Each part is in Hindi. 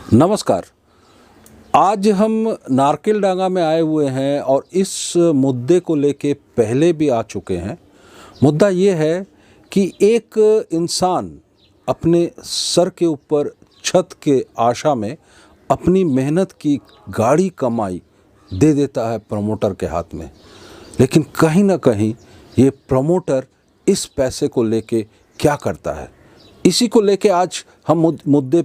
नमस्कार। आज हम नारकेलडांगा में आए हुए हैं और इस मुद्दे को लेके पहले भी आ चुके हैं। मुद्दा ये है कि एक इंसान अपने सर के ऊपर छत के आशा में अपनी मेहनत की गाढ़ी कमाई दे देता है प्रमोटर के हाथ में, लेकिन कहीं ना कहीं ये प्रमोटर इस पैसे को लेके क्या करता है, इसी को लेके आज हम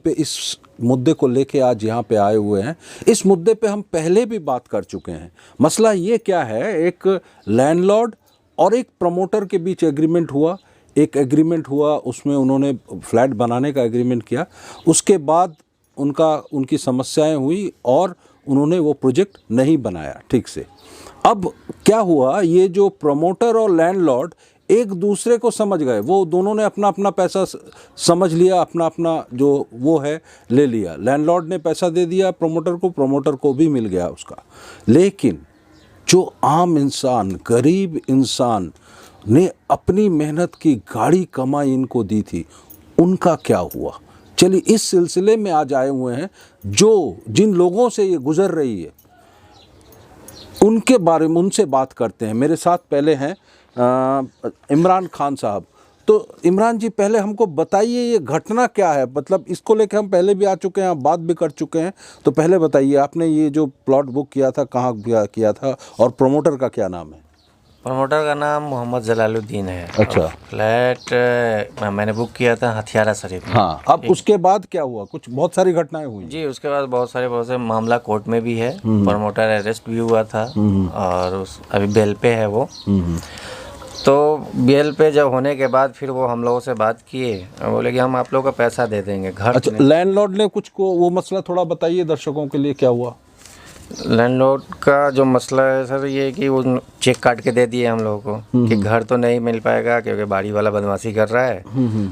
इस मुद्दे को लेके आज यहाँ पे आए हुए हैं। इस मुद्दे पे हम पहले भी बात कर चुके हैं। मसला ये क्या है, एक लैंडलॉर्ड और एक प्रमोटर के बीच एग्रीमेंट हुआ, उसमें उन्होंने फ्लैट बनाने का एग्रीमेंट किया। उसके बाद उनकी समस्याएं हुई और उन्होंने वो प्रोजेक्ट नहीं बनाया ठीक से। अब क्या हुआ, ये जो प्रमोटर और लैंडलॉर्ड एक दूसरे को समझ गए, वो दोनों ने अपना अपना पैसा समझ लिया, अपना अपना जो वो है ले लिया। लैंडलॉर्ड ने पैसा दे दिया प्रमोटर को भी मिल गया उसका। लेकिन जो आम इंसान, गरीब इंसान ने अपनी मेहनत की गाढ़ी कमाई इनको दी थी, उनका क्या हुआ? चलिए इस सिलसिले में आज आए हुए हैं। जिन लोगों से ये गुजर रही है उनके बारे में उनसे बात करते हैं। मेरे साथ पहले हैं इमरान खान साहब। तो इमरान जी, पहले हमको बताइए ये घटना क्या है। मतलब इसको लेकर हम पहले भी आ चुके हैं, बात भी कर चुके हैं। तो पहले बताइए, आपने ये जो प्लॉट बुक किया था कहाँ किया था और प्रमोटर का क्या नाम है? प्रमोटर का नाम मोहम्मद जलालुद्दीन है। अच्छा। फ्लैट मैंने बुक किया था हथियारा शरीफ में। हाँ, अब उसके बाद क्या हुआ? कुछ बहुत सारी घटनाएं हुई जी, उसके बाद बहुत सारे मामला कोर्ट में भी है। प्रमोटर अरेस्ट भी हुआ था और अभी बेल पे है वो। तो बेल पे जब होने के बाद फिर वो हम लोगों से बात किए, बोले कि हम आप लोगों का पैसा दे देंगे घर। अच्छा, लैंडलॉर्ड ने कुछ को वो मसला थोड़ा बताइए दर्शकों के लिए, क्या हुआ? लैंडलॉर्ड का जो मसला है सर, ये कि वो चेक काट के दे दिए हम लोगों को कि घर तो नहीं मिल पाएगा क्योंकि बाड़ी वाला बदमाशी कर रहा है।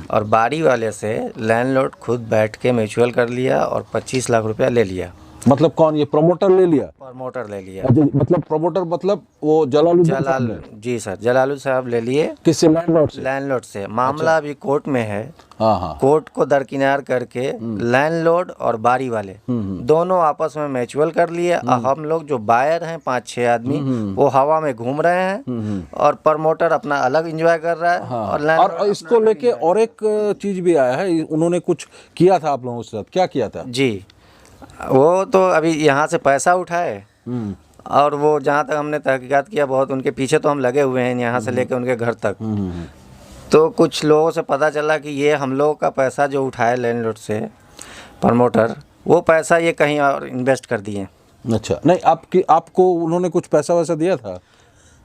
और बाड़ी वाले से लैंडलॉर्ड खुद बैठ के म्यूचुअल कर लिया और 25 लाख रुपया ले लिया। मतलब कौन? ये प्रमोटर ले लिया? प्रमोटर ले लिया। मतलब प्रमोटर मतलब वो जलालुद्दीन जी सर, जलालू साहब ले लिए। किससे? लैंडलॉर्ड से? लैंडलॉर्ड से। मामला अभी कोर्ट में है। हाँ। कोर्ट को दरकिनार करके लैंडलॉर्ड और बारी वाले दोनों आपस में म्यूचुअल कर लिए। हम लोग जो बायर हैं 5-6 आदमी, वो हवा में घूम रहे हैं और प्रमोटर अपना अलग एंजॉय कर रहा है। हाँ। और इसको लेके और एक चीज भी आया है, उन्होंने कुछ किया था आप लोगों के साथ। क्या किया था? जी, वो तो अभी यहाँ से पैसा उठाए और वो जहाँ तक हमने तहकीकात किया, बहुत उनके पीछे तो हम लगे हुए हैं यहाँ से लेके उनके घर तक। तो कुछ लोगों से पता चला कि ये हम लोगों का पैसा जो उठाए लैंडलॉर्ड से प्रमोटर, वो पैसा ये कहीं और इन्वेस्ट कर दिए। अच्छा, नहीं आपको उन्होंने कुछ पैसा वैसा दिया था?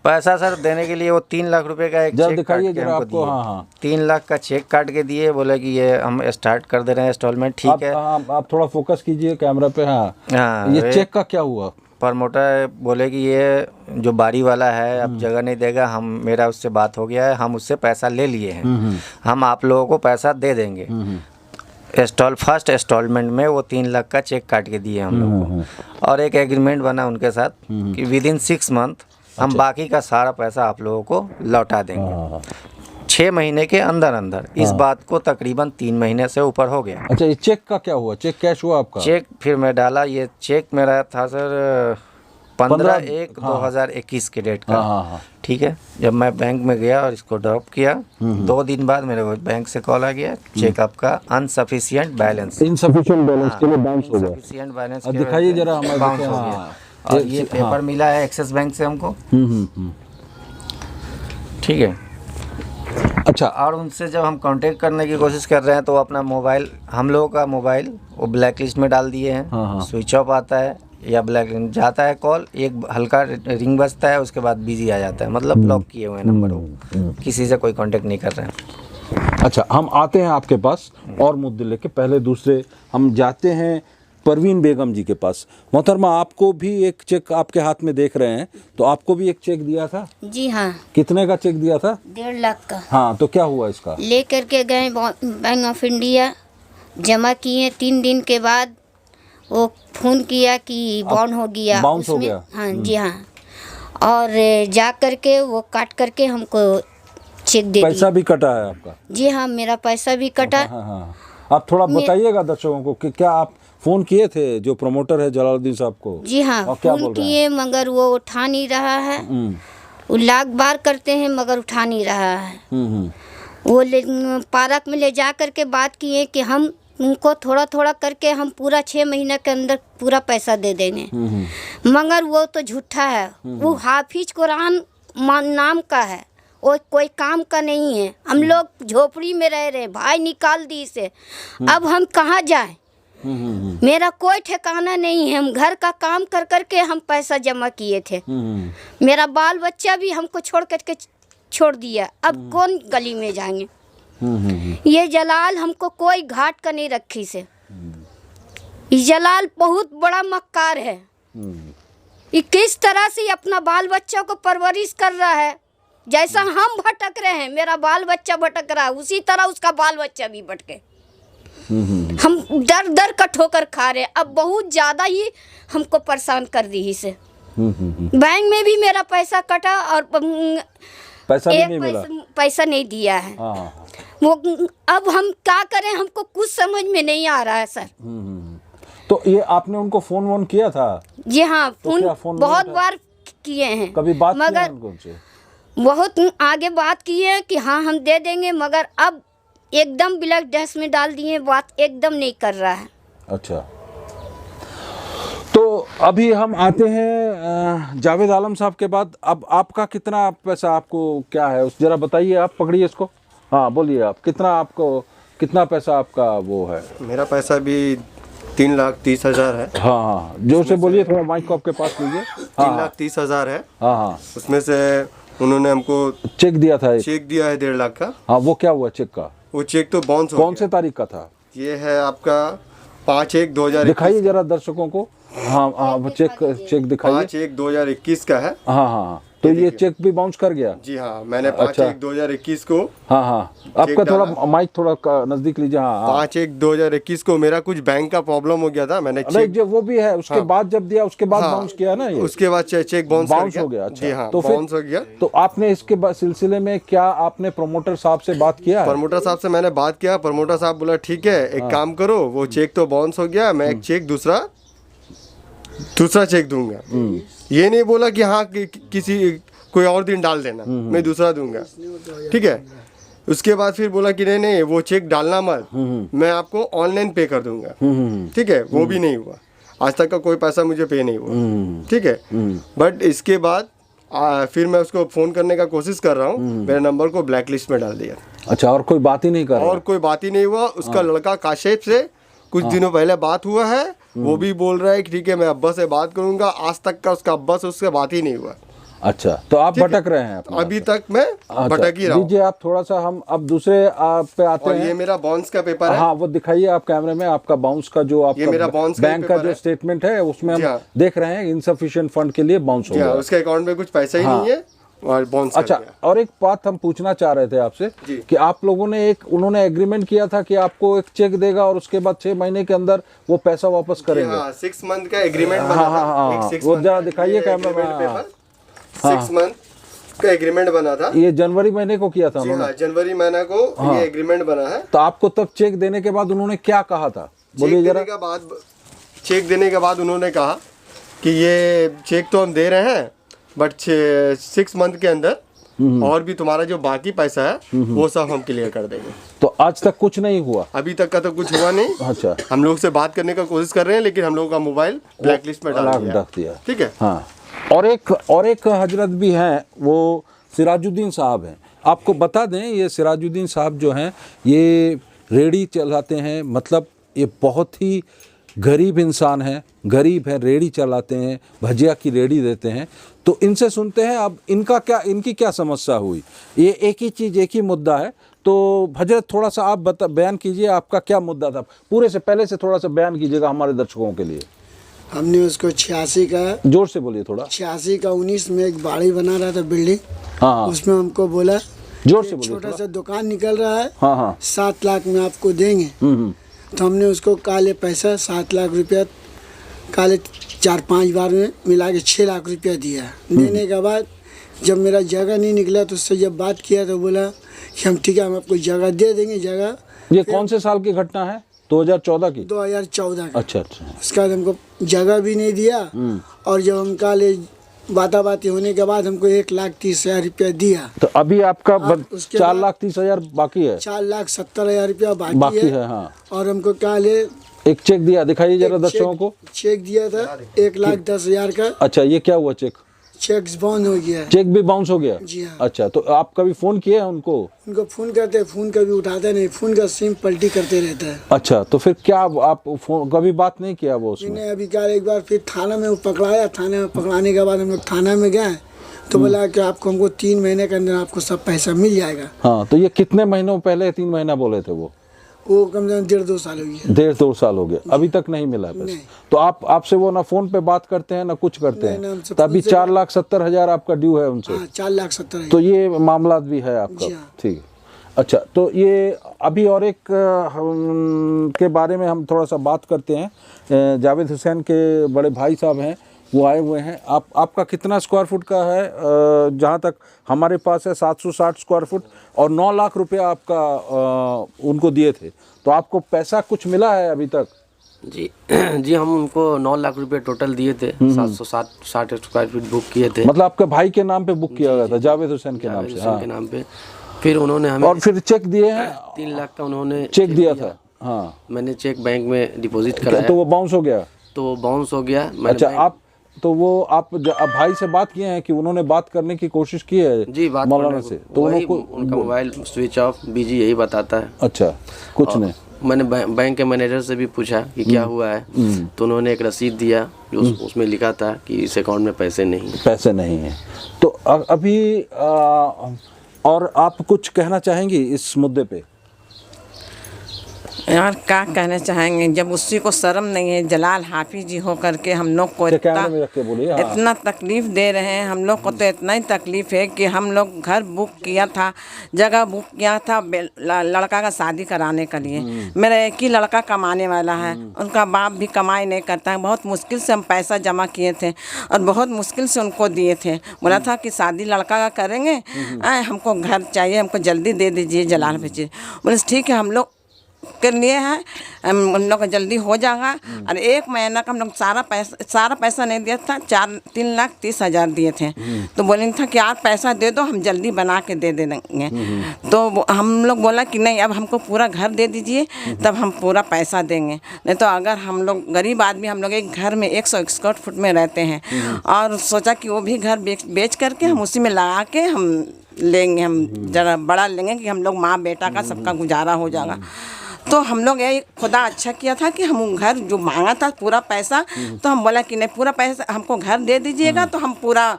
पैसा सर देने के लिए वो 3 लाख रुपए का एक चेक दिखाइए जरा आपको। हाँ। 3 लाख का चेक काट के दिए, बोले कि ये हम स्टार्ट कर दे रहे हैं इंस्टॉलमेंट। ठीक है। आप थोड़ा फोकस कीजिए कैमरा पे। हाँ, ये चेक का क्या हुआ? प्रमोटर बोले कि ये जो बाड़ी वाला है अब जगह नहीं देगा, मेरा उससे बात हो गया है, हम उससे पैसा ले लिए हैं, हम आप लोगों को पैसा दे देंगे। फर्स्ट इंस्टॉलमेंट में वो 3 लाख का चेक काट के दिए हम लोग को। और एक एग्रीमेंट बना उनके साथ कि विदिन 6 मंथ हम बाकी का सारा पैसा आप लोगों को लौटा देंगे। 6 महीने के अंदर अंदर। इस बात को तकरीबन 3 महीने से ऊपर हो गया। अच्छा, ये चेक का क्या हुआ? चेक कैश हुआ आपका? चेक फिर मैं डाला। ये चेक मेरा था सर 15/1/2021 के डेट का। ठीक है। जब मैं बैंक में गया और इसको ड्रॉप किया, 2 दिन बाद मेरे को बैंक से कॉल आ गया, चेक आपका इनसफिशिएंट बैलेंस के लिए बाउंस हो गया। इनसफिशिएंट बैलेंस दिखाइए जरा हमारे। बाउंस हो गया। और ये पेपर मिला है एक्सिस बैंक से हमको। ठीक है। अच्छा। और उनसे जब हम कांटेक्ट करने की कोशिश कर रहे हैं तो अपना मोबाइल, हम लोगों का मोबाइल वो ब्लैक लिस्ट में डाल दिए हैं। स्विच ऑफ आता है या ब्लैक जाता है कॉल, एक हल्का रिंग बजता है, उसके बाद बिजी आ जाता है। मतलब ब्लॉक किए हुए नंबर हो, किसी से कोई कांटेक्ट नहीं कर रहे हैं। अच्छा, हम आते हैं आपके पास और मुद्दे लेके। पहले दूसरे हम जाते हैं परवीन बेगम जी के पास। मोहतरमा, आपको भी एक चेक आपके हाथ में देख रहे हैं, तो आपको भी एक चेक दिया था? जी हाँ। कितने का चेक दिया था? 1.5 लाख का। हाँ, तो क्या हुआ इसका? ले करके गए बैंक ऑफ इंडिया, जमा किए। 3 दिन के बाद वो फ़ोन किया कि बाउंस हो गया। बाउंस हो गया? हाँ जी हाँ। और जा करके वो काट करके हमको चेक दे दिया। पैसा भी कटा है आपका? जी हाँ, मेरा पैसा भी कटा। हाँ। आप थोड़ा बताइएगा दर्शकों को कि क्या आप फोन किए थे जो प्रमोटर है जलालुद्दीन साहब को? जी हाँ, और क्या फोन बोल रहे किए मगर वो उठा नहीं रहा है। वो लाख बार करते हैं मगर उठा नहीं रहा है। वो पार्क में ले जा कर के बात किए कि हम उनको थोड़ा थोड़ा करके हम पूरा 6 महीने के अंदर पूरा पैसा दे देंगे, मगर वो तो झूठा है। वो हाफिज कुरान नाम का है, वो कोई काम का नहीं है। हम लोग झोपड़ी में रह रहे, भाई निकाल दी इसे, अब हम कहाँ जाएं? मेरा कोई ठिकाना नहीं है। हम घर का काम कर करके हम पैसा जमा किए थे। मेरा बाल बच्चा भी हमको छोड़ करके छोड़ दिया, अब कौन गली में जाएंगे? ये जलाल हमको कोई घाट का नहीं रखी से। ये जलाल बहुत बड़ा मक्कार है। ये किस तरह से अपना बाल बच्चा को परवरिश कर रहा है। जैसा हम भटक रहे हैं, मेरा बाल बच्चा भटक रहा है, उसी तरह उसका बाल बच्चा भी भटके। हम दर दर का ठोकर खा रहे। अब बहुत ज़्यादा ही हमको परेशान कर दी इसे। बैंक में भी मेरा पैसा कटा और पैसा भी नहीं मिला। पैसा नहीं दिया है। वो अब हम क्या करें, हमको कुछ समझ में नहीं आ रहा है सर। तो ये आपने उनको फोन किया था? जी हाँ, तो फोन बहुत बार किए हैं। कभी बात मगर किया उनसे? बहुत आगे बात की है कि हाँ हम दे देंगे, मगर अब एकदम ब्लैक डैश में डाल दिए, बात एकदम नहीं कर रहा है। अच्छा, तो अभी हम आते हैं जावेद आलम साहब के बाद। अब आपका कितना पैसा, आपको क्या है उस जरा बताइए। आप पकड़िए इसको, हाँ बोलिए आप, कितना पैसा आपका वो है? मेरा पैसा भी 3,30,000 है। हाँ, जोर से बोलिए, थोड़ा माइक को आपके पास लीजिए। 3,30,000 है। हाँ, उसमें से उन्होंने हमको चेक दिया था? चेक दिया है 1.5 लाख का। हाँ, वो क्या हुआ चेक का? वो चेक तो बाउंस हो कौन से तारीख का था? ये है आपका 5/1/2021। दिखाइए जरा दर्शकों को। हाँ, चेक दिखाइए। 5/1/2021 का है। हाँ, तो ये चेक भी बाउंस कर गया? जी हाँ, मैंने 5/1/2021 को। हाँ, आपका थोड़ा माइक थोड़ा नजदीक लीजिए। हाँ, 5/1/2021 को मेरा कुछ बैंक का प्रॉब्लम हो गया था, मैंने चेक जो वो भी है उसके बाद जब दिया उसके बाद बाउंस किया ना ये? उसके बाद चेक बाउंस हो गया। अच्छा, जी हाँ, तो बाउंस हो गया। तो आपने इसके सिलसिले में क्या आपने प्रमोटर साहब से बात किया? प्रमोटर साहब से मैंने बात किया। प्रमोटर साहब बोला ठीक है, एक काम करो, वो चेक तो बाउंस हो गया, मैं एक चेक दूसरा चेक दूंगा। ये नहीं बोला कि हाँ कोई और दिन डाल देना, मैं दूसरा दूंगा, ठीक है। उसके बाद फिर बोला कि नहीं वो चेक डालना मत, मैं आपको ऑनलाइन पे कर दूंगा, ठीक है। वो भी नहीं हुआ, आज तक का कोई पैसा मुझे पे नहीं हुआ, ठीक है। बट इसके बाद फिर मैं उसको फोन करने का कोशिश कर रहा हूँ, मेरे नंबर को ब्लैक लिस्ट में डाल दिया। अच्छा, और कोई बात ही नहीं कर रहा? और कोई बात ही नहीं हुआ। उसका लड़का काशिफ से कुछ दिनों पहले बात हुआ है, वो भी बोल रहा है कि ठीक है मैं अब्बा से बात करूंगा। आज तक का उसका अब्बा से उससे बात ही नहीं हुआ। अच्छा, तो आप भटक रहे हैं अभी तक मैं भटक ही रहा हूं। दीजिए आप थोड़ा सा, हम अब दूसरे पे आते हैं। ये मेरा बाउंस का पेपर है। हाँ, वो दिखाइए आप कैमरे में, आपका बाउंस का जो आपका ये मेरा बाउंस बैंक का जो स्टेटमेंट है उसमें हम देख रहे हैं इनसफिशिएंट फंड के लिए बाउंस हो गया। उसके अकाउंट में कुछ पैसा ही नहीं है और बाउंस। अच्छा, और एक बात हम पूछना चाह रहे थे आपसे कि आप लोगों ने उन्होंने एग्रीमेंट किया था कि आपको एक चेक देगा और उसके बाद 6 महीने के अंदर वो पैसा वापस करेंगे। 6 मंथ का एग्रीमेंट बना था। वो जरा दिखाइए कैमरा में। 6 मंथ का एग्रीमेंट बना था। ये जनवरी महीने को किया था उन्होंने? जनवरी महीना को ये एग्रीमेंट बना है। तो आपको तब चेक देने के बाद उन्होंने क्या कहा था, बोलिए जरा। चेक देने के बाद उन्होंने कहा कि ये चेक तो हम दे रहे हैं, बट 6 मंथ के अंदर और भी तुम्हारा जो बाकी पैसा है वो सब हम क्लियर कर देंगे। तो आज तक कुछ नहीं हुआ? अभी तक का तो कुछ हुआ नहीं। अच्छा, हम लोग से बात करने का कोशिश कर रहे हैं, लेकिन हम लोगों का मोबाइल ब्लैक लिस्ट में डाल दिया, ठीक है। हाँ, और एक हजरत भी हैं, वो सिराजुद्दीन साहब हैं। आपको बता दें, ये सिराजुद्दीन साहब जो हैं ये रेडी चलाते हैं, मतलब ये बहुत ही गरीब इंसान है, गरीब है, रेडी चलाते हैं, भजिया की रेडी देते हैं। तो इनसे सुनते हैं अब इनकी क्या समस्या हुई। ये एक ही चीज़, एक ही मुद्दा है। तो हजरत थोड़ा सा आप बयान कीजिए, आपका क्या मुद्दा था, पूरे से पहले से थोड़ा सा बयान कीजिएगा हमारे दर्शकों के लिए। हमने उसको 86 का, जोर से बोलिए थोड़ा, 86 का 19 में एक बाड़ी बना रहा था बिल्डिंग। हाँ, उसमें हमको बोला, जोर से बोलिए, छोटा सा दुकान निकल रहा है, हाँ, 7 लाख में आपको देंगे। तो हमने उसको काले पैसा 7 लाख रुपया काले 4-5 बार में मिला के 6 लाख रुपया दिया। देने के बाद जब मेरा जगह नहीं निकला तो उससे जब बात किया तो बोला कि हम ठीक है, हम आपको जगह दे देंगे। जगह ये कौन से साल की घटना है? 2014 की? 2014 का। अच्छा अच्छा। उसके बाद हमको जगह भी नहीं दिया, और जब हम काले बाती होने के बाद हमको 1,30,000 रुपया दिया। तो अभी आपका उसके 4,30,000 बाकी है? 4,70,000 रुपया बाकी है। है, हाँ। और हमको क्या ले एक चेक दिया, दिखाइए जरा एक दर्शकों को। चेक दिया था 1,10,000 का। अच्छा, ये क्या हुआ? चेक बाउंस हो गया है। चेक भी बाउंस हो गया? जी हाँ। अच्छा, तो आप कभी फोन किए हैं उनको? उनको फोन करते, फोन कभी उठाते नहीं, फोन का सिम पलटी करते रहता है। अच्छा, तो फिर क्या आप फोन कभी बात नहीं किया वो उसमें? मैंने अभी क्या एक बार फिर थाना में वो पकड़ाया, थाने में पकड़ाने के बाद हम लोग थाना में गए तो बोला कि आपको हमको 3 महीने के अंदर आपको सब पैसा मिल जाएगा। हाँ, तो ये कितने महीनों पहले 3 महीना बोले थे वो कम से कम 1.5-2 साल हो गया। 1.5-2 साल हो गया, अभी तक नहीं मिला पैसा? नहीं। तो आपसे वो ना फोन पे बात करते हैं ना कुछ करते नहीं, ना हैं? हमसे तो अभी फोन से 4,70,000 आपका ड्यू है उनसे? हाँ, 4,70,000। तो ये मामला भी है आपका? जी हाँ। ठीक है। अच्छा, तो ये अभी और एक के बारे में हम थोड़ा सा बात करते हैं। जावेद हुसैन के बड़े भाई साहब हैं, वो आए हुए हैं। आपका कितना स्क्वायर फुट का है? जहाँ तक हमारे पास है 760 स्क्वायर फुट, और 9 लाख रुपया आपका उनको दिए थे। तो आपको पैसा कुछ मिला है अभी तक? जी जी, हम उनको 9 लाख रुपए टोटल दिए थे। 760 स्क्वायर फीट बुक किए थे। मतलब आपके भाई के नाम पे बुक किया गया था, जावेद हुसैन के नाम से? हाँ। के नाम पे। फिर उन्होंने हमें और फिर चेक दिए हैं? 3 लाख का उन्होंने चेक दिया था? हाँ। मैंने चेक बैंक में डिपॉजिट कराया, तो वो बाउंस हो गया? तो वो बाउंस हो गया। अच्छा, आप भाई से बात किए हैं कि उन्होंने बात करने की कोशिश की है? जी, बात मौलाना से? तो उनका मोबाइल स्विच ऑफ, बिजी, यही बताता है। अच्छा, कुछ नहीं? मैंने बैंक के मैनेजर से भी पूछा कि क्या हुआ है, तो उन्होंने एक रसीद दिया जो उसमें लिखा था कि इस अकाउंट में पैसे नहीं है। तो अभी और आप कुछ कहना चाहेंगी इस मुद्दे पे? यार क्या कहना चाहेंगे, जब उसी को शर्म नहीं है, जलाल हाफिज जी हो करके हम लोग को कैमरे में रख के बोलिए। हाँ। इतना तकलीफ दे रहे हैं। हम लोग को तो इतना ही तकलीफ है कि हम लोग घर बुक किया था, जगह बुक किया था लड़का का शादी कराने के लिए। मेरा एक ही लड़का कमाने वाला है, उनका बाप भी कमाई नहीं करता है। बहुत मुश्किल से हम पैसा जमा किए थे और बहुत मुश्किल से उनको दिए थे। बोला था कि शादी लड़का का करेंगे, हमको घर चाहिए, हमको जल्दी दे दीजिए जलाल हाफिज। बोले ठीक है, हम लोग के लिए हैं, हम लोग का जल्दी हो जाएगा। और 1 महीना का हम लोग सारा पैसा नहीं दिया था, 3,30,000 दिए थे। तो बोले था कि यार पैसा दे दो, हम जल्दी बना के दे देंगे। तो हम लोग बोला कि नहीं, अब हमको पूरा घर दे दीजिए, तब हम पूरा पैसा देंगे। नहीं तो अगर हम लोग गरीब आदमी, हम लोग एक घर में 100 स्क्वायर फुट में रहते हैं, और सोचा कि वो भी घर बेच करके हम उसी में लगा के हम लेंगे, हम जरा बड़ा लेंगे कि हम लोग माँ बेटा का सबका गुजारा हो जाएगा। तो हम लोग यही खुदा अच्छा किया था कि हम घर जो मांगा था पूरा पैसा, तो हम बोला कि नहीं, पूरा पैसा हमको घर दे दीजिएगा, तो हम पूरा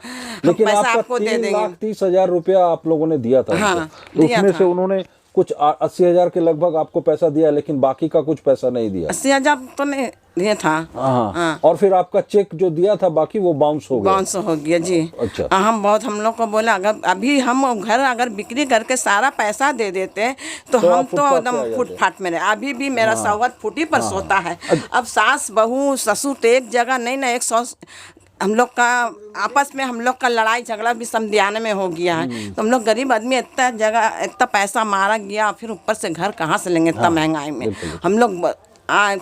पैसा आपको दे देंगे। 3,30,000 रुपया आप लोगों ने दिया था? हाँ, तो उसमें से उन्होंने कुछ 80,000 के लगभग आपको पैसा दिया, लेकिन बाकी का कुछ पैसा नहीं दिया? 80,000 तो नहीं दिया था। हाँ। और फिर आपका चेक जो दिया था बाकी, वो बाउंस हो गया? जी। अच्छा। हम लोग को बोला अगर अभी हम घर अगर बिक्री करके सारा पैसा दे देते तो हम तो एकदम फुटफाट में रहे। अभी भी मेरा सौगत फुटी पर सोता है। अब सास बहू ससुर तो एक जगह नहीं ना, 100 हम लोग का आपस में हम लोग का लड़ाई झगड़ा भी समझाने में हो गया है। तो हम लोग गरीब आदमी इतना जगह इतना पैसा मारा गया, फिर ऊपर से घर कहाँ से लेंगे इतना महंगाई में। हम लोग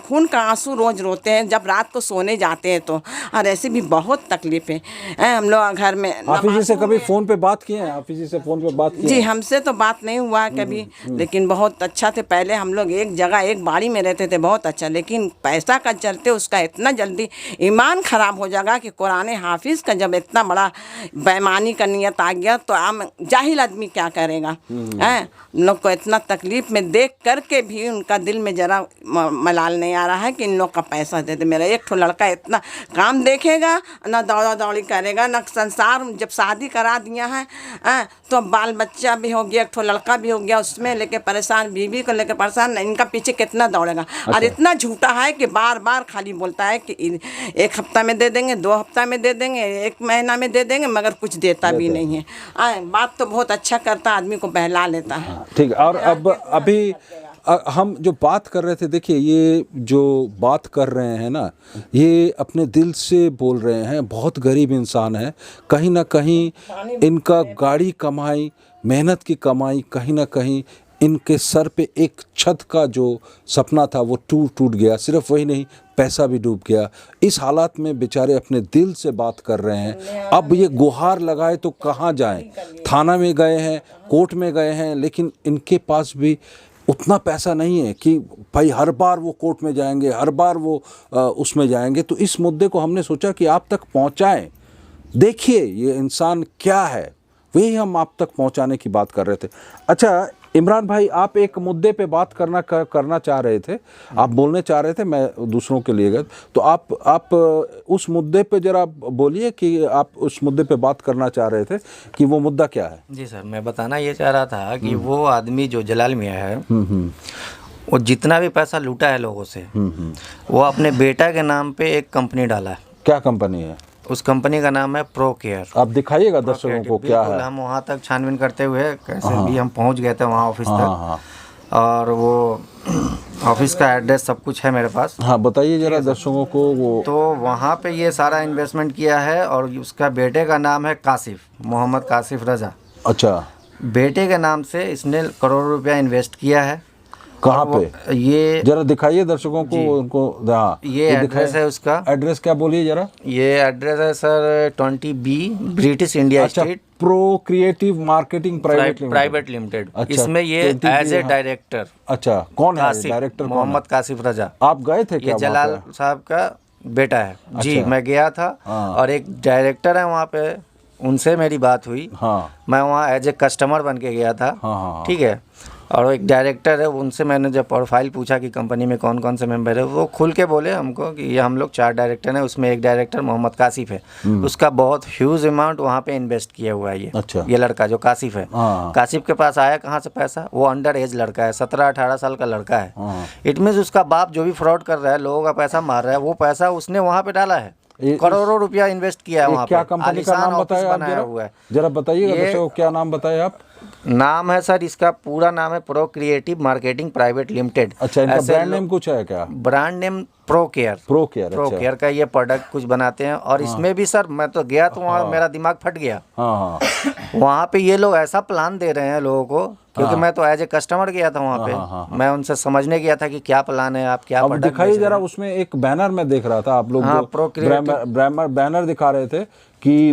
खून का आंसू रोज रोते हैं जब रात को सोने जाते हैं तो। और ऐसे भी बहुत तकलीफ है हम लोग घर में। हाफिज जी से कभी फ़ोन पे बात किए हैं? हाफिज जी से फ़ोन पे बात की? जी, हमसे तो बात नहीं हुआ कभी, लेकिन बहुत अच्छा थे। पहले हम लोग एक जगह एक बाड़ी में रहते थे, बहुत अच्छा। लेकिन पैसा का चलते उसका इतना जल्दी ईमान ख़राब हो जाएगा कि कुरान हाफिज़ का जब इतना बड़ा बेईमानी का नियत आ गया तो आम जाहिल आदमी क्या करेगा। हैं लोग को इतना तकलीफ़ में देख करके भी उनका दिल में ज़रा मलाल नहीं आ रहा है कि इन लोग का पैसा दे दे। मेरा एक ठो लड़का इतना काम देखेगा, ना दौड़ा दौड़ी करेगा, ना संसार। जब शादी करा दिया है तो बाल बच्चा भी हो गया, एक ठो लड़का भी हो गया, उसमें लेके परेशान, बीवी को लेके परेशान, इनका पीछे कितना दौड़ेगा। अच्छा। और इतना झूठा है कि बार बार खाली बोलता है कि 1 हफ्ता में दे देंगे, 2 हफ्ता में दे देंगे, 1 महीना में दे देंगे, मगर कुछ देता भी नहीं है। बात तो बहुत अच्छा करता, आदमी को बहला लेता है। ठीक। और अब अभी हम जो बात कर रहे थे, देखिए ये जो बात कर रहे हैं ना, ये अपने दिल से बोल रहे हैं। बहुत गरीब इंसान है, कहीं ना कहीं इनका गाड़ी कमाई, मेहनत की कमाई कहीं ना कहीं इनके सर पे एक छत का जो सपना था वो टूट गया। सिर्फ वही नहीं, पैसा भी डूब गया। इस हालात में बेचारे अपने दिल से बात कर रहे हैं। अब ये गुहार लगाए तो कहाँ जाएं? थाना में गए हैं, कोर्ट में गए हैं, लेकिन इनके पास भी उतना पैसा नहीं है कि भाई हर बार वो कोर्ट में जाएंगे, हर बार वो उसमें जाएंगे। तो इस मुद्दे को हमने सोचा कि आप तक पहुंचाएं। देखिए ये इंसान क्या है, वही हम आप तक पहुंचाने की बात कर रहे थे। अच्छा इमरान भाई, आप एक मुद्दे पे बात करना चाह रहे थे, आप बोलने चाह रहे थे, मैं दूसरों के लिए गए, तो आप उस मुद्दे पे जरा बोलिए कि आप उस मुद्दे पे बात करना चाह रहे थे कि वो मुद्दा क्या है। जी सर, मैं बताना ये चाह रहा था कि वो आदमी जो जलाल मियाँ है, वो जितना भी पैसा लूटा है लोगों से, वो अपने बेटा के नाम पे एक कंपनी डाला है। क्या कंपनी है? उस कंपनी का नाम है प्रो केयर। आप दिखाइएगा दर्शकों को क्या है। हम वहाँ तक छानबीन करते हुए कैसे भी हम पहुँच गए थे वहाँ ऑफिस तक, और वो ऑफिस का एड्रेस सब कुछ है मेरे पास। हाँ बताइए जरा दर्शकों को वो। तो वहाँ पे ये सारा इन्वेस्टमेंट किया है, और उसका बेटे का नाम है कासिफ, मोहम्मद कासिफ रजा। अच्छा, बेटे के नाम से इसने करोड़ रुपया इन्वेस्ट किया है। कहाँ पे? ये जरा दिखाइए दर्शकों को उनको। हाँ ये एड्रेस है उसका। एड्रेस क्या बोलिए जरा। ये एड्रेस है sir 20B British India street, pro creative marketing private limited. इसमें ये एज ए डायरेक्टर। अच्छा, कौन है डायरेक्टर? मोहम्मद कासिफ रजा। आप गए थे क्या? ये जलाल साहब का बेटा है। जी मैं गया था, और एक डायरेक्टर है वहाँ पे, उनसे मेरी बात हुई। मैं वहाँ एज ए कस्टमर बन के गया था। ठीक है, और एक डायरेक्टर है, उनसे मैंने जब प्रोफाइल पूछा कि कंपनी में कौन कौन से मेंबर है, वो खुल के बोले हमको कि ये हम लोग 4 डायरेक्टर हैं, उसमें एक डायरेक्टर मोहम्मद कासिफ है। उसका बहुत ह्यूज अमाउंट वहाँ पे इन्वेस्ट किया हुआ है ये। अच्छा। ये लड़का जो कासिफ है, कासिफ के पास आया कहाँ से पैसा? वो अंडर एज लड़का है, 17-18 साल का लड़का है। इट मीन्स उसका बाप जो भी फ्रॉड कर रहा है, लोगों का पैसा मार रहा है, वो पैसा उसने वहाँ पे डाला है। करोड़ों रुपया इन्वेस्ट किया है वहाँ पे। क्या कंपनी का नाम बताया आप? जरा बताइएगा, क्या नाम बताए आप? नाम है सर, इसका पूरा नाम है pro creative marketing private limited. अच्छा, इनका ब्रांड नेम कुछ है क्या? Brand name pro care. Pro care का ये प्रोडक्ट कुछ बनाते हैं। और इसमें भी सर मैं तो गया तो वहाँ मेरा दिमाग फट गया। वहाँ पे ये लोग ऐसा प्लान दे रहे हैं लोगों को, क्योंकि मैं तो एज ए कस्टमर गया था वहाँ पे। मैं उनसे समझने गया था कि क्या प्लान है, आप क्या प्रोडक्ट दिखाइए जरा। उसमें एक बैनर में देख रहा था, आप लोग बैनर दिखा रहे थे कि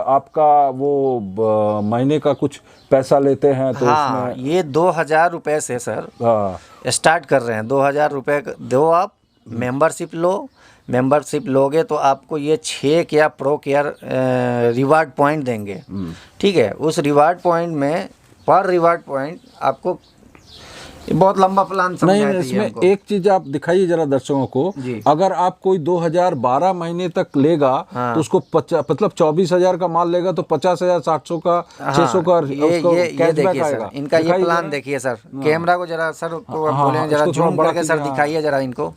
आपका वो महीने का कुछ पैसा लेते हैं, तो हाँ, ये 2000 रुपये से सर स्टार्ट कर रहे हैं। 2000 रुपये दो, आप मेंबरशिप लो। मेंबरशिप लोगे तो आपको ये 6 क्या प्रो केयर रिवार्ड पॉइंट देंगे। ठीक है, उस रिवार्ड पॉइंट में पर रिवार्ड पॉइंट आपको, बहुत लंबा प्लान नहीं, इसमें एक चीज आप दिखाइए जरा दर्शकों को। अगर आप कोई 2012 महीने तक लेगा तो उसको मतलब 24,000 का माल लेगा तो 50,000, 700 का, 600 का कैशबैक आएगा। इनका ये प्लान देखिए सर। कैमरा को जरा सर बोले, जरा जूम करके सर दिखाइए जरा इनको,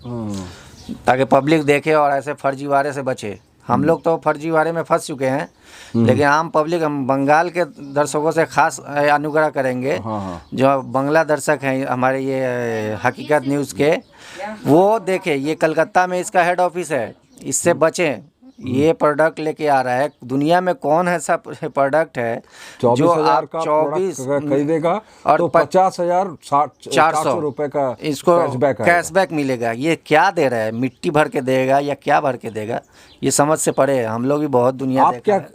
ताकि पब्लिक देखे और ऐसे फर्जीवाड़े से बचे। हम लोग तो फर्जीवाड़े में फंस चुके हैं, लेकिन आम पब्लिक, हम बंगाल के दर्शकों से खास अनुग्रह करेंगे। जो बंगला दर्शक हैं हमारे ये हकीकत न्यूज़ के, वो देखें, ये कलकत्ता में इसका हेड ऑफिस है, इससे बचें। ये प्रोडक्ट लेके आ रहा है। दुनिया में कौन ऐसा प्रोडक्ट है जो आप 24 खरीदेगा और तो 50,000, 400 रुपए का इसको कैशबैक मिलेगा। ये क्या दे रहा है? मिट्टी भर के देगा या क्या भर के देगा? ये समझ से परे है। हम लोग भी बहुत दुनिया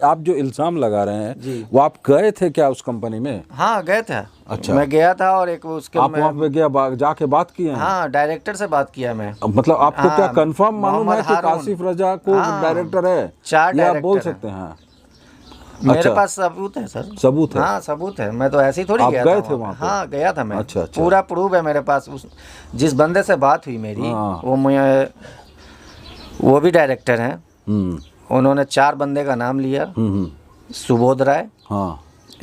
आप जो इल्जाम लगा रहे हैं, वो आप गए थे क्या उस कंपनी में? हाँ गए थे। अच्छा, मैं गया था, और एक उसके आप वहाँ पे गया, जाके बात किए हैं? हाँ, डायरेक्टर से बात किया मैं। मतलब आपको क्या कंफर्म मालूम है कि कासिफ रजा को डायरेक्टर है? 4 डायरेक्टर बोल सकते हैं? मेरे पास सबूत है सर। सबूत है? हाँ सबूत है। मैं तो ऐसे ही थोड़ी गया था। गए थे वहाँ पे? हाँ गया था मैं। अच्छा। पूरा प्रूफ है मेरे पास। जिस बंदे से बात हुई मेरी, वो भी डायरेक्टर हैं। उन्होंने 4 बंदे का नाम लिया। सुबोध राय,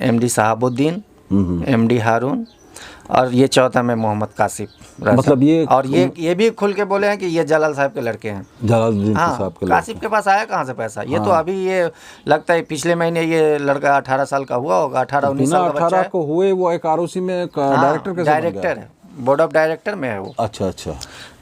MD शहाबुद्दीन, MD हारून, और ये चौथा में मोहम्मद कासिफ। मतलब ये, और ये भी खुल के बोले हैं कि ये जलाल साहब के लड़के हैं। जलालुद्दीन साहब के लड़के। कासिफ के पास आया कहाँ से पैसा? ये तो अभी ये लगता है पिछले महीने ये लड़का 18 साल का हुआ होगा, 18-19 साल का बच्चा है। को हुए वो एक ROC में डायरेक्टर है, बोर्ड ऑफ डायरेक्टर में है वो। अच्छा।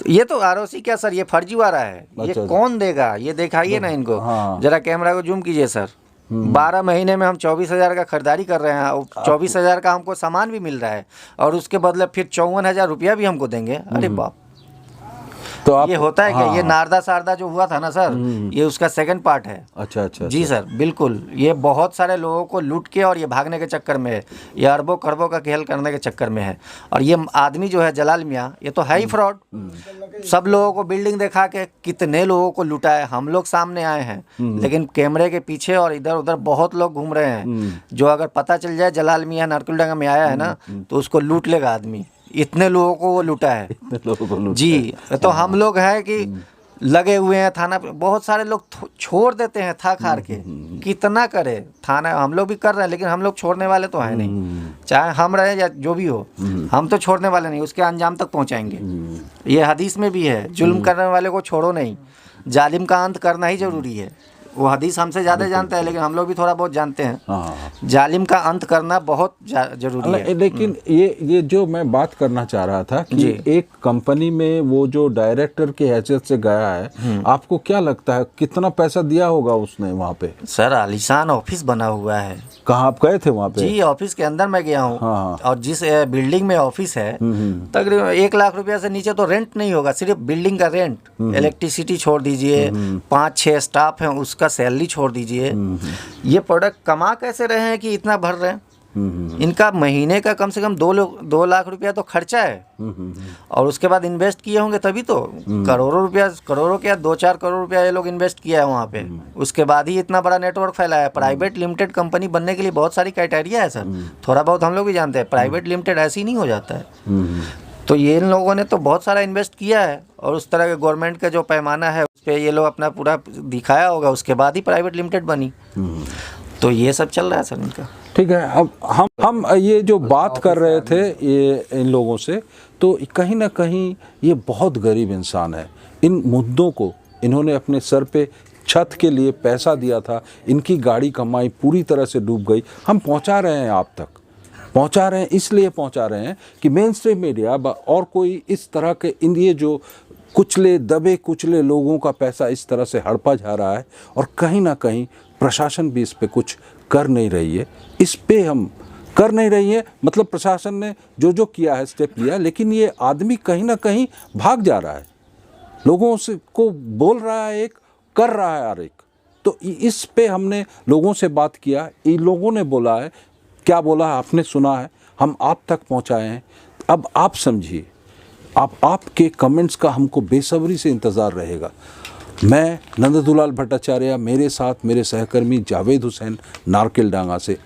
ये तो ROC क्या सर, ये फर्जीवाड़ा है। ये कौन देगा? ये दिखाइए ना इनको, जरा कैमरा को जूम कीजिए सर। 12 महीने में हम 24,000 का खरीदारी कर रहे हैं और 24,000 का हमको सामान भी मिल रहा है और उसके बदले फिर 54,000 रुपया भी हमको देंगे। अरे बाप, तो आप ये होता है क्या? ये नारदा सारदा जो हुआ था ना सर, ये उसका सेकंड पार्ट है। अच्छा अच्छा जी सर, बिल्कुल। ये बहुत सारे लोगों को लूट के और ये भागने के चक्कर में है, ये अरबों खरबों का खेल करने के चक्कर में है। और ये आदमी जो है जलाल मियाँ, ये तो है ही फ्रॉड। सब लोगों को बिल्डिंग दिखा के कितने लोगों को लूटा है, हम लोग सामने आए हैं, लेकिन कैमरे के पीछे और इधर उधर बहुत लोग घूम रहे हैं। जो अगर पता चल जाए जलाल मियाँ नारकुलडांगा में आया है ना, तो उसको लूट लेगा आदमी। इतने लोगों को वो लूटा है। लोगों को लूटा जी, तो हम लोग हैं कि लगे हुए हैं थाना पे। बहुत सारे लोग छोड़ देते हैं थक हार के, कितना करे थाना। हम लोग भी कर रहे हैं, लेकिन हम लोग छोड़ने वाले तो हैं नहीं, चाहे हम रहे या जो भी हो, हम तो छोड़ने वाले नहीं, उसके अंजाम तक पहुंचाएंगे। ये हदीस में भी है, जुल्म करने वाले को छोड़ो नहीं, जालिम का अंत करना ही जरूरी है। वो हदीस हमसे ज़्यादा जानता है, लेकिन हम लोग भी थोड़ा बहुत जानते हैं। जालिम का अंत करना बहुत जरूरी है। लेकिन ये जो मैं बात करना चाह रहा था कि एक कंपनी में वो जो डायरेक्टर की हैसियत से गया है, आपको क्या लगता है कितना पैसा दिया होगा उसने वहाँ पे? सर, आलीशान ऑफिस बना हुआ है। कहाँ आप गए थे वहाँ पे? जी, ऑफिस के अंदर मैं गया हूँ। हाँ। और जिस बिल्डिंग में ऑफिस है, तकरीबन 1 लाख रुपया से नीचे तो रेंट नहीं होगा। सिर्फ बिल्डिंग का रेंट, इलेक्ट्रिसिटी छोड़ दीजिए, 5-6 स्टाफ हैं उसका सैलरी छोड़ दीजिए। ये प्रोडक्ट कमा कैसे रहे हैं कि इतना भर रहे हैं? इनका महीने का कम से कम 2 लाख रुपया तो खर्चा है, और उसके बाद इन्वेस्ट किए होंगे तभी तो करोड़ों रुपया, करोड़ों क्या 2-4 करोड़ रुपया ये लोग इन्वेस्ट किया है वहाँ पे। उसके बाद ही इतना बड़ा नेटवर्क फैला है। प्राइवेट लिमिटेड कंपनी बनने के लिए बहुत सारी क्राइटेरिया है सर, थोड़ा बहुत हम लोग भी जानते हैं। प्राइवेट लिमिटेड ऐसे ही नहीं हो जाता है। तो ये इन लोगों ने तो बहुत सारा इन्वेस्ट किया है, और उस तरह के गवर्नमेंट का जो पैमाना है उस पर ये लोग अपना पूरा दिखाया होगा, उसके बाद ही प्राइवेट लिमिटेड बनी। तो ये सब चल रहा है सर इनका। ठीक है, अब हम ये जो बात कर रहे थे ये इन लोगों से, तो कहीं ना कहीं ये बहुत गरीब इंसान है। इन मुद्दों को इन्होंने अपने सर पे छत के लिए पैसा दिया था, इनकी गाड़ी कमाई पूरी तरह से डूब गई। हम पहुंचा रहे हैं, आप तक पहुंचा रहे हैं, इसलिए पहुंचा रहे हैं कि मेन स्ट्रीम मीडिया और कोई इस तरह के ये जो कुचले दबे कुचले लोगों का पैसा इस तरह से हड़पा जा रहा है, और कहीं ना कहीं प्रशासन भी इस पे कुछ कर नहीं रही है। इस पे हम कर नहीं रही है, मतलब प्रशासन ने जो किया है, स्टेप लिया, लेकिन ये आदमी कहीं ना कहीं भाग जा रहा है, लोगों से को बोल रहा है एक, कर रहा है और एक। तो इस पे हमने लोगों से बात किया, इन लोगों ने बोला है, क्या बोला आपने सुना है, हम आप तक पहुंचाए हैं। अब आप समझिए, आपके कमेंट्स का हमको बेसब्री से इंतज़ार रहेगा। मैं नंददुलाल भट्टाचार्य, मेरे साथ मेरे सहकर्मी जावेद हुसैन नारकेलडांगा से।